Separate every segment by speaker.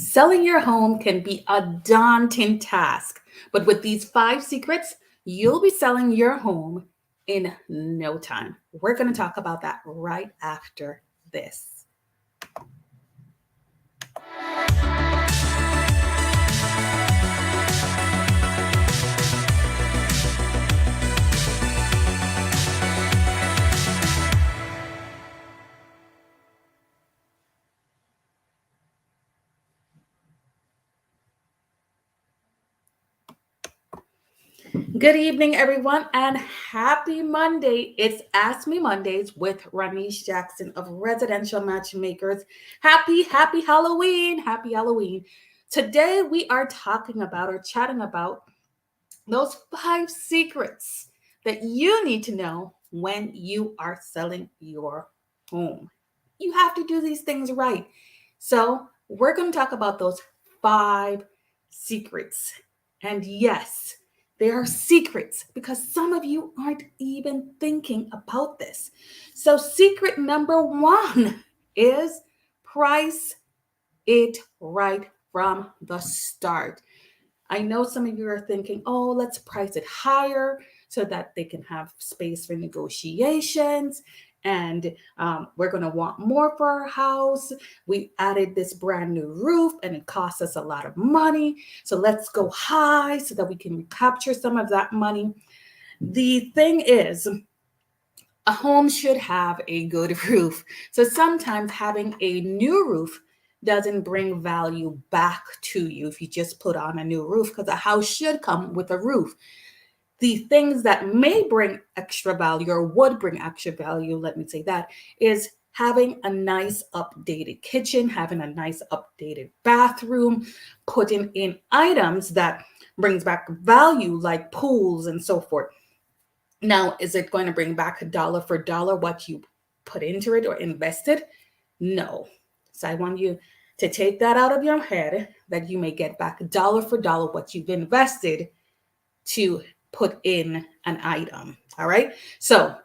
Speaker 1: Selling your home can be a daunting task, but with these 5 secrets, you'll be selling your home in no time. We're going to talk about that right after this. Good evening, everyone, and happy Monday. It's Ask Me Mondays with Ranish Jackson of Residential Matchmakers. Happy Halloween. Happy Halloween. Today, we are talking about or chatting about those 5 secrets that you need to know when you are selling your home. You have to do these things right. So, we're going to talk about those 5 secrets. And yes, they are secrets because some of you aren't even thinking about this. So, secret number 1 is price it right from the start. I know some of you are thinking, oh, let's price it higher so that they can have space for negotiations. And we're going to want more for our house. We added this brand new roof and it costs us a lot of money. So let's go high so that we can capture some of that money. The thing is, a home should have a good roof. So sometimes having a new roof doesn't bring value back to you if you just put on a new roof, because a house should come with a roof. The things that may bring extra value or would bring extra value, let me say that, is having a nice updated kitchen, having a nice updated bathroom, putting in items that brings back value like pools and so forth. Now, is it going to bring back dollar for dollar what you put into it or invested? No. So I want you to take that out of your head, that you may get back dollar for dollar what you've invested to put in an item. All right. So,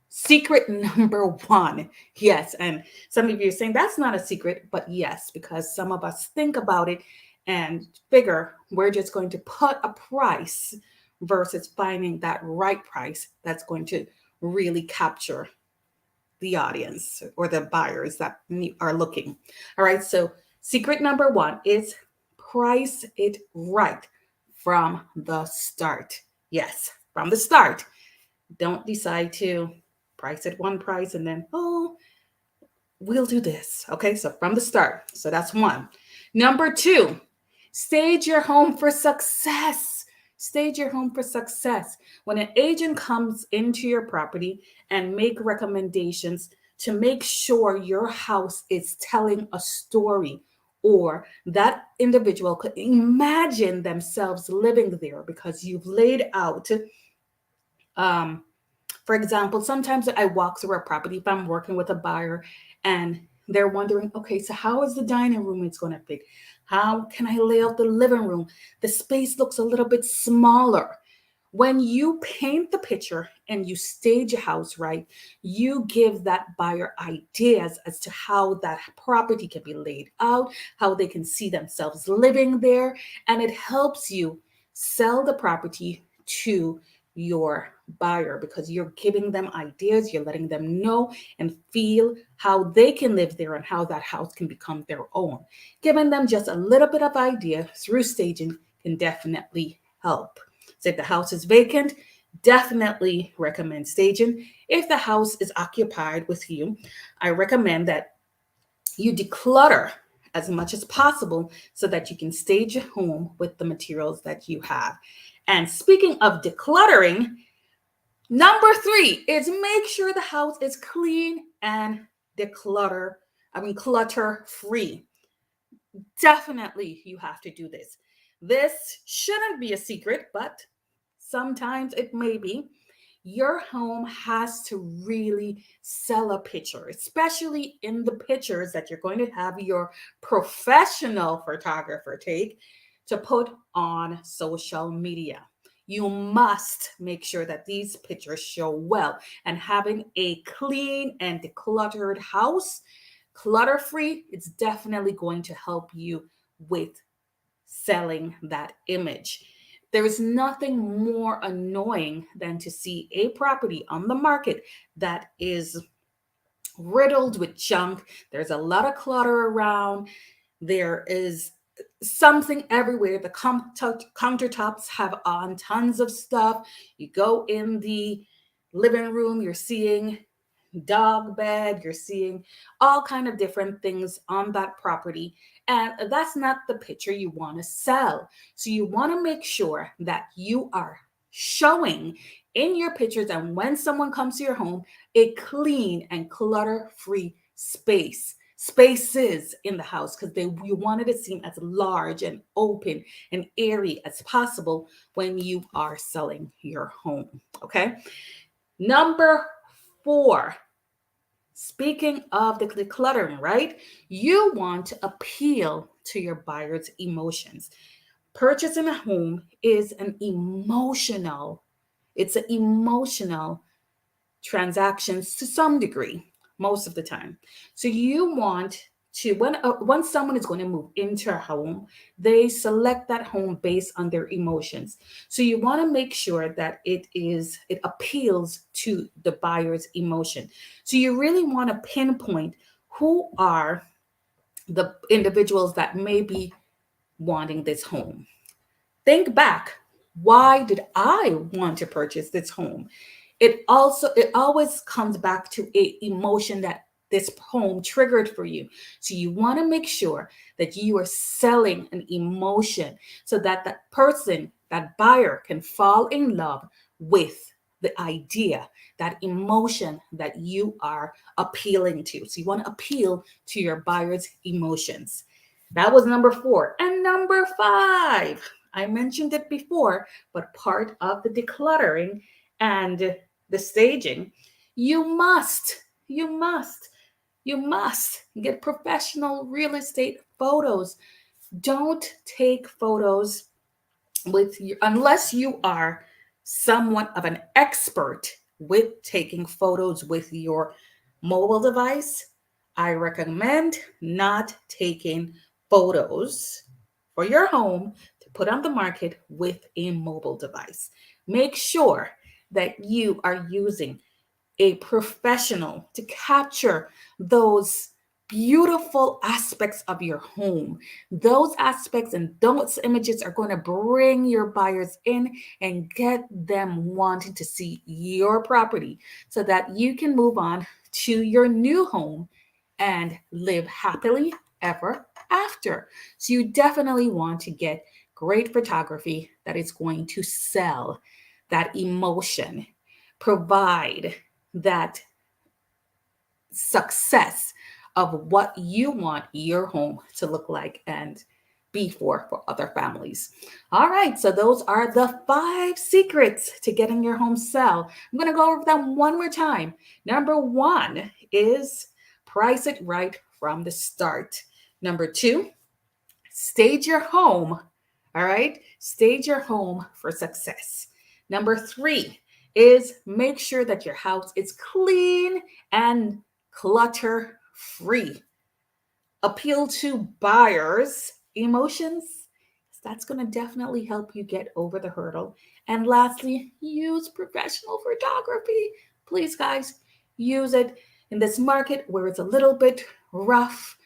Speaker 1: secret number 1. Yes. And some of you are saying that's not a secret, but yes, because some of us think about it and figure we're just going to put a price versus finding that right price that's going to really capture the audience or the buyers that are looking. All right. So, secret number 1 is price it right from the start. Yes, from the start. Don't decide to price it one price and then, oh, we'll do this. Okay. So, from the start. So, that's 1. Number 2, stage your home for success. Stage your home for success. When an agent comes into your property and make recommendations, to make sure your house is telling a story, or that individual could imagine themselves living there because you've laid out, um, for example, sometimes I walk through a property if I'm working with a buyer and they're wondering, okay, so how is the dining room it's going to fit? How can I lay out the living room? The space looks a little bit smaller. When you paint the picture and you stage a house right, you give that buyer ideas as to how that property can be laid out, how they can see themselves living there, and it helps you sell the property to your buyer because you're giving them ideas, you're letting them know and feel how they can live there and how that house can become their own. Giving them just a little bit of idea through staging can definitely help. So if the house is vacant, definitely recommend staging. If the house is occupied with you, I recommend that you declutter as much as possible so that you can stage your home with the materials that you have. And speaking of decluttering, number 3 is make sure the house is clean and clutter free. Definitely you have to do this. This shouldn't be a secret, but sometimes it may be. Your home has to really sell a picture, especially in the pictures that you're going to have your professional photographer take to put on social media. You must make sure that these pictures show well, and having a clean and decluttered house, clutter free, it's definitely going to help you with selling that image. There is nothing more annoying than to see a property on the market that is riddled with junk. There's a lot of clutter around. There is something everywhere. The countertops have on tons of stuff. You go in the living room, you're seeing dog bed, you're seeing all kind of different things on that property, and that's not the picture you want to sell. So you want to make sure that you are showing in your pictures, and when someone comes to your home, a clean and clutter free spaces in the house, because they you want it to seem as large and open and airy as possible when you are selling your home. Okay, number 4. Speaking of the decluttering, right? You want to appeal to your buyer's emotions. Purchasing a home is it's an emotional transactions to some degree, most of the time. So you want to when someone is going to move into a home, they select that home based on their emotions. So you want to make sure that it appeals to the buyer's emotion. So you really want to pinpoint who are the individuals that may be wanting this home. Think back. Why did I want to purchase this home? It always comes back to a emotion that this home triggered for you. So you want to make sure that you are selling an emotion so that that person, that buyer, can fall in love with the idea, that emotion that you are appealing to. So you want to appeal to your buyer's emotions. That was number 4. And number 5, I mentioned it before, but part of the decluttering and the staging, you must get professional real estate photos. Don't take photos with you unless you are somewhat of an expert with taking photos with your mobile device. I recommend not taking photos for your home to put on the market with a mobile device. Make sure that you are using a professional to capture those beautiful aspects of your home. Those aspects and those images are going to bring your buyers in and get them wanting to see your property so that you can move on to your new home and live happily ever after. So you definitely want to get great photography that is going to sell that emotion, provide that success of what you want your home to look like and be for other families. All right, so those are the 5 secrets to getting your home sell. I'm going to go over them one more time. Number 1 is price it right from the start. Number 2, stage your home. All right, stage your home for success. Number 3 is make sure that your house is clean and clutter free. Appeal to buyers' emotions. That's going to definitely help you get over the hurdle. And lastly, use professional photography. Please, guys, use it in this market where it's a little bit rough.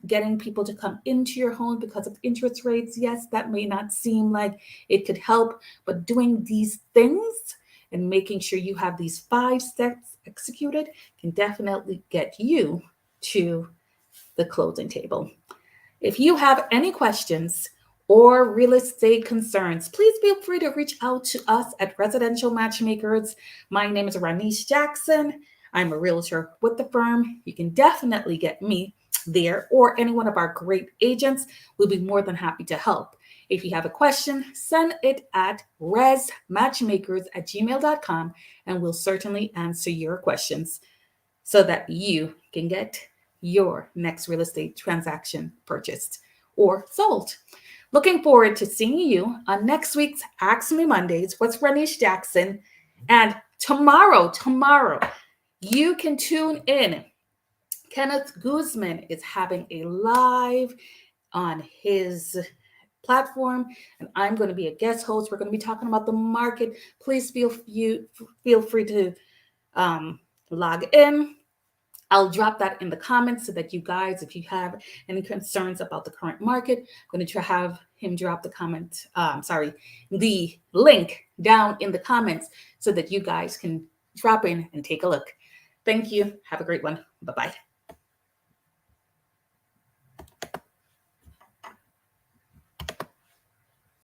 Speaker 1: Getting people to come into your home because of interest rates. Yes, that may not seem like it could help, but doing these things and making sure you have these 5 steps executed can definitely get you to the closing table. If you have any questions or real estate concerns, please feel free to reach out to us at Residential Matchmakers. My name is Ranice Jackson. I'm a realtor with the firm. You can definitely get me there or any one of our great agents. We'll be more than happy to help. If you have a question, send it at resmatchmakers@gmail.com and we'll certainly answer your questions so that you can get your next real estate transaction purchased or sold. Looking forward to seeing you on next week's Ask Me Mondays with Ranice Jackson. And tomorrow, you can tune in. Kenneth Guzman is having a live on his platform, and I'm going to be a guest host. We're going to be talking about the market. Please feel free to log in. I'll drop that in the comments so that you guys, if you have any concerns about the current market, I'm going to try have him drop the link down in the comments so that you guys can drop in and take a look. Thank you. Have a great one. Bye-bye.